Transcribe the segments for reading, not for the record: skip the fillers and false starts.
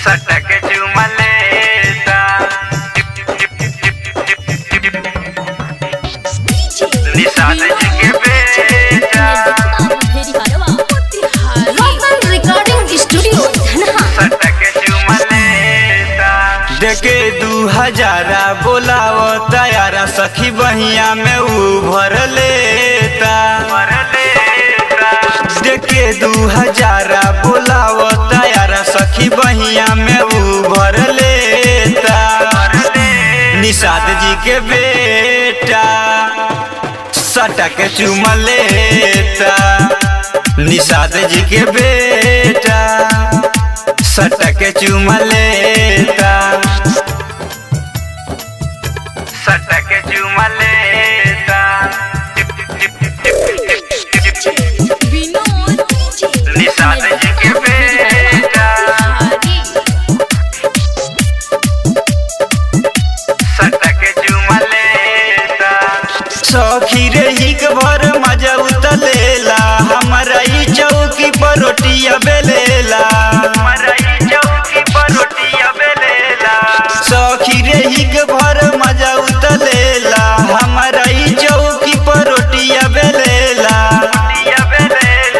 सटक चुमा लेता निशाद जी के बेटा रिकॉर्डिंग स्टूडियो सटक चुमा लेता देखे 2000 बोलाव तयारा सखी बहिया में उभर लेता देखे 2000 बोलाव तयारा सखी बहिया में उभर लेता निशाद जी के बेटा सटक चुमा लेता निशाद जी के बेटा सटक चुमा लेता सटक चुमा लेता निशाद जी के बेटा सटक चुमा लेता सखी रही के भर मजा उतलेला हमारा ई चौकी पर रोटिया बेलेला हमारा ई चौकी पर रोटिया बेलेला सखी रही के भर मजा उतलेला हमारा ई चौकी पर रोटिया बेलेला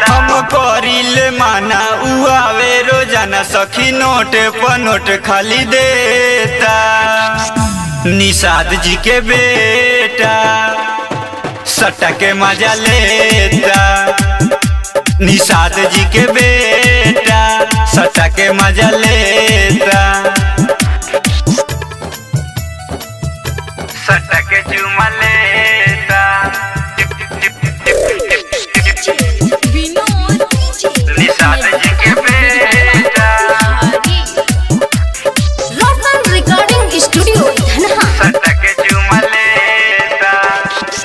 हम करिले माना उ आवे रोजाना सखी नोट पर नोट खाली देता निशाद जी के बेटा सटक मजा लेता निशाद जी के बेटा सटक मजा लेता सटक चुमा लेता निशाद जी के बेटा रिकॉर्डिंग स्टूडियो सटक चुमा लेता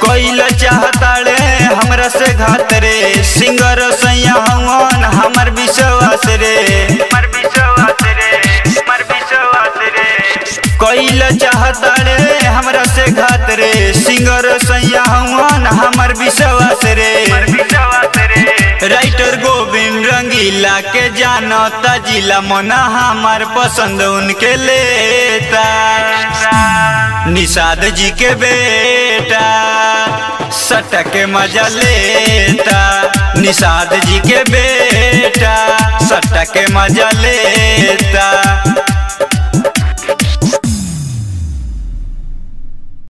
कोइल चाहता रे हमरा से घात रे सिंगर सैया हवन हमर विश्वास रे हमर विश्वास रे हमर विश्वास रे कोइल चाहता रे हमरा से घात रे सिंगर सैया हवन हमर विश्वास रे विश्वास रे राइटर गोविंद रंगीला के जानता जिला मना हमार पसंद उनके लेता निशाद जी के बेटा सटक मजा लेता निशाद जी के बेटा सटक मजा लेता।